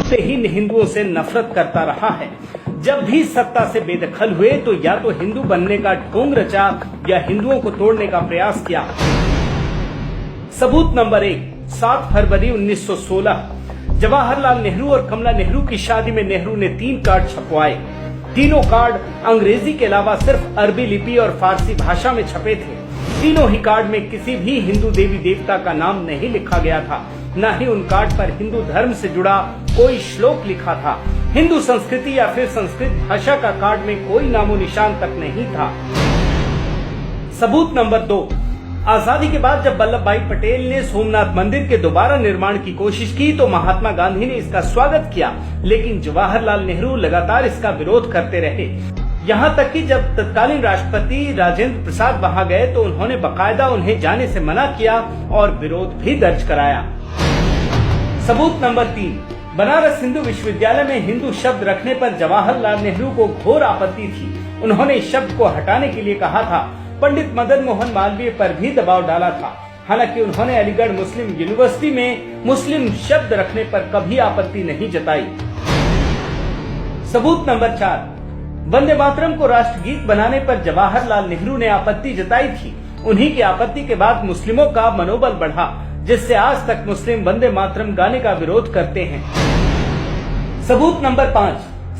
से ही हिंदुओं से नफरत करता रहा है। जब भी सत्ता से बेदखल हुए तो या तो हिंदू बनने का ढोंग रचा या हिंदुओं को तोड़ने का प्रयास किया। सबूत नंबर 1, 7 फरवरी 1916 जवाहरलाल नेहरू और कमला नेहरू की शादी में नेहरू ने 3 कार्ड छपवाए। तीनों कार्ड अंग्रेजी के अलावा सिर्फ अरबी लिपि और फारसी भाषा में छपे थे। तीनों ही कार्ड में किसी भी हिंदू देवी देवता का नाम नहीं लिखा गया था, न ही उन कार्ड पर हिंदू धर्म से जुड़ा कोई श्लोक लिखा था। हिंदू संस्कृति या फिर संस्कृत भाषा का कार्ड में कोई नामो निशान तक नहीं था। सबूत नंबर 2, आजादी के बाद जब वल्लभ भाई पटेल ने सोमनाथ मंदिर के दोबारा निर्माण की कोशिश की तो महात्मा गांधी ने इसका स्वागत किया, लेकिन जवाहरलाल नेहरू लगातार इसका विरोध करते रहे। यहाँ तक कि जब तत्कालीन राष्ट्रपति राजेंद्र प्रसाद वहां गए तो उन्होंने बकायदा उन्हें जाने से मना किया और विरोध भी दर्ज कराया। सबूत नंबर 3, बनारस हिंदू विश्वविद्यालय में हिंदू शब्द रखने पर जवाहरलाल नेहरू को घोर आपत्ति थी। उन्होंने इस शब्द को हटाने के लिए कहा था। पंडित मदन मोहन मालवीय पर भी दबाव डाला था। हालांकि उन्होंने अलीगढ़ मुस्लिम यूनिवर्सिटी में मुस्लिम शब्द रखने पर कभी आपत्ति नहीं जताई। सबूत नंबर 4, वंदे मातरम को राष्ट्रगीत बनाने पर जवाहरलाल नेहरू ने आपत्ति जताई थी। उन्हीं की आपत्ति के बाद मुस्लिमों का मनोबल बढ़ा, जिससे आज तक मुस्लिम वंदे मातरम गाने का विरोध करते हैं। सबूत नंबर 5,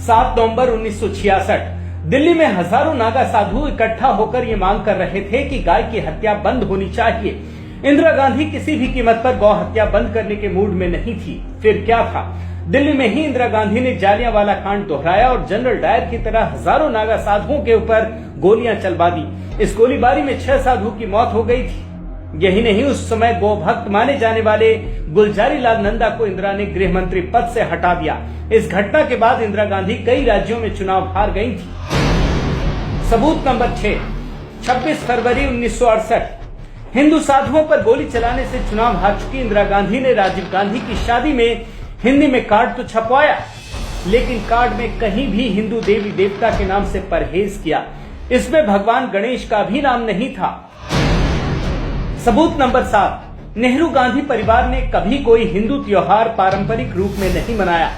7 नवंबर 1966 दिल्ली में हजारों नागा साधु इकट्ठा होकर ये मांग कर रहे थे कि गाय की हत्या बंद होनी चाहिए। इंदिरा गांधी किसी भी कीमत पर गौ हत्या बंद करने के मूड में नहीं थी। फिर क्या था, दिल्ली में ही इंदिरा गांधी ने जालियांवाला कांड दोहराया और जनरल डायर की तरह हजारों नागा साधुओं के ऊपर गोलियां चलवा दी। इस गोलीबारी में 6 साधु की मौत हो गई थी। यही नहीं, उस समय गौ भक्त माने जाने वाले गुलजारी लाल नंदा को इंदिरा ने गृह मंत्री पद से हटा दिया। इस घटना के बाद इंदिरा गांधी कई राज्यों में चुनाव हार गई थी। सबूत नंबर 6, 26 फरवरी 1968 हिंदू साधुओं पर गोली चलाने से चुनाव हार चुकी इंदिरा गांधी ने राजीव गांधी की शादी में हिंदी में कार्ड तो छपवाया, लेकिन कार्ड में कहीं भी हिंदू देवी देवता के नाम से परहेज किया। इसमें भगवान गणेश का भी नाम नहीं था। सबूत नंबर 7, नेहरू गांधी परिवार ने कभी कोई हिंदू त्योहार पारंपरिक रूप में नहीं मनाया।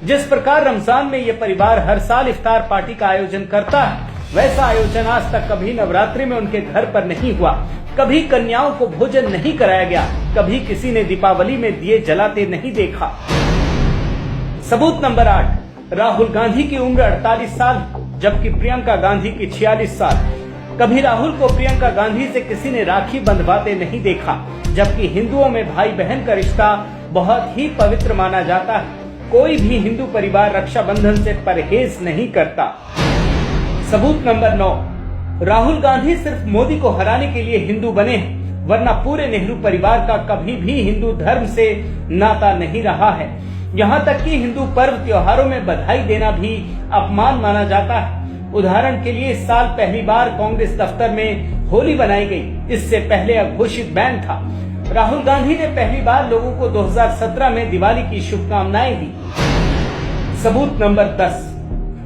जिस प्रकार रमजान में यह परिवार हर साल इफ्तार पार्टी का आयोजन करता है, वैसा आयोजन आज तक कभी नवरात्रि में उनके घर पर नहीं हुआ। कभी कन्याओं को भोजन नहीं कराया गया, कभी किसी ने दीपावली में दिए जलाते नहीं देखा। सबूत नंबर 8, राहुल गांधी की उम्र 48 साल जबकि प्रियंका गांधी की 46 साल। कभी राहुल को प्रियंका गांधी से किसी ने राखी बंधवाते नहीं देखा, जबकि हिंदुओं में भाई बहन का रिश्ता बहुत ही पवित्र माना जाता है। कोई भी हिंदू परिवार रक्षाबंधन से परहेज नहीं करता। सबूत नंबर 9, राहुल गांधी सिर्फ मोदी को हराने के लिए हिंदू बने हैं, वरना पूरे नेहरू परिवार का कभी भी हिंदू धर्म से नाता नहीं रहा है। यहाँ तक कि हिंदू पर्व त्योहारों में बधाई देना भी अपमान माना जाता है। उदाहरण के लिए इस साल पहली बार कांग्रेस दफ्तर में होली बनाई गई। इससे पहले अघोषित बैन था। राहुल गांधी ने पहली बार लोगों को 2017 में दिवाली की शुभकामनाएं दी। सबूत नंबर 10,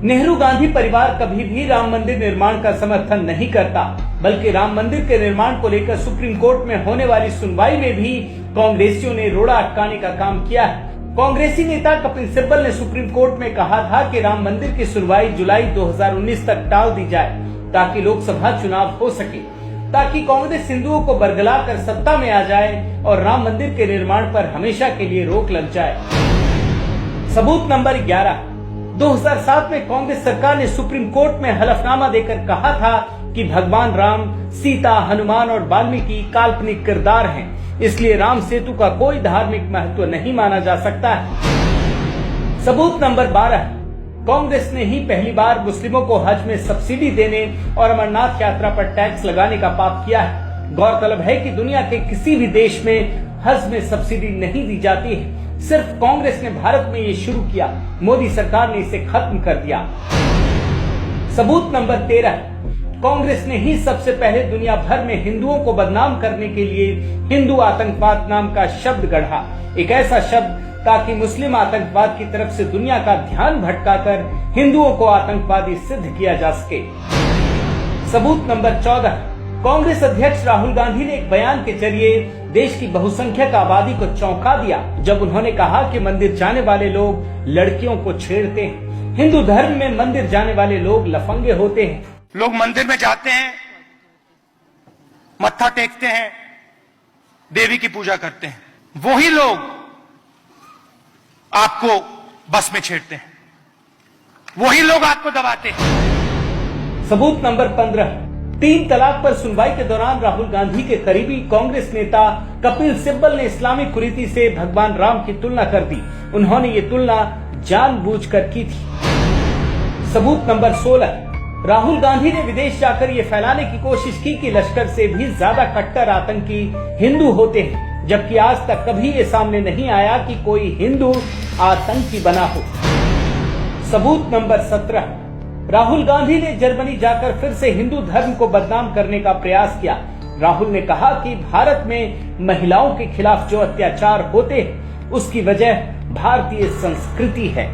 नेहरू गांधी परिवार कभी भी राम मंदिर निर्माण का समर्थन नहीं करता, बल्कि राम मंदिर के निर्माण को लेकर सुप्रीम कोर्ट में होने वाली सुनवाई में भी कांग्रेसियों ने रोड़ा अटकाने का काम किया है। कांग्रेसी नेता कपिल सिब्बल ने सुप्रीम कोर्ट में कहा था कि राम मंदिर की सुनवाई जुलाई 2019 तक टाल दी जाए ताकि लोकसभा चुनाव हो सके, ताकि कांग्रेस हिंदुओं को बरगला कर सत्ता में आ जाए और राम मंदिर के निर्माण पर हमेशा के लिए रोक लग जाए। सबूत नंबर 11, 2007 में कांग्रेस सरकार ने सुप्रीम कोर्ट में हलफनामा देकर कहा था कि भगवान राम, सीता, हनुमान और वाल्मीकि काल्पनिक किरदार हैं, इसलिए राम सेतु का कोई धार्मिक महत्व नहीं माना जा सकता है। सबूत नंबर 12, कांग्रेस ने ही पहली बार मुस्लिमों को हज में सब्सिडी देने और अमरनाथ यात्रा पर टैक्स लगाने का पाप किया है। गौरतलब है कि दुनिया के किसी भी देश में हज में सब्सिडी नहीं दी जाती है। सिर्फ कांग्रेस ने भारत में ये शुरू किया। मोदी सरकार ने इसे खत्म कर दिया। सबूत नंबर 13, कांग्रेस ने ही सबसे पहले दुनिया भर में हिंदुओं को बदनाम करने के लिए हिंदू आतंकवाद नाम का शब्द गढ़ा। एक ऐसा शब्द ताकि मुस्लिम आतंकवाद की तरफ से दुनिया का ध्यान भटकाकर हिंदुओं को आतंकवादी सिद्ध किया जा सके। सबूत नंबर 14, कांग्रेस अध्यक्ष राहुल गांधी ने एक बयान के जरिए देश की बहुसंख्यक आबादी को चौंका दिया जब उन्होंने कहा कि मंदिर जाने वाले लोग लड़कियों को छेड़ते हैं। हिंदू धर्म में मंदिर जाने वाले लोग लफंगे होते हैं। लोग मंदिर में जाते हैं, मत्था टेकते हैं, देवी की पूजा करते हैं, वही लोग आपको बस में छेड़ते हैं, वही लोग आपको दबाते हैं। सबूत नंबर 15, 3 तलाक पर सुनवाई के दौरान राहुल गांधी के करीबी कांग्रेस नेता कपिल सिब्बल ने इस्लामिक कुरीति से भगवान राम की तुलना कर दी। उन्होंने ये तुलना जानबूझकर की थी। सबूत नंबर 16, राहुल गांधी ने विदेश जाकर ये फैलाने की कोशिश की कि लश्कर से भी ज्यादा कट्टर आतंकी हिंदू होते हैं, जबकि आज तक कभी ये सामने नहीं आया कि कोई हिंदू आतंकी बना हो। सबूत नंबर 17, राहुल गांधी ने जर्मनी जाकर फिर से हिंदू धर्म को बदनाम करने का प्रयास किया। राहुल ने कहा कि भारत में महिलाओं के खिलाफ जो अत्याचार होते हैं उसकी वजह भारतीय संस्कृति है।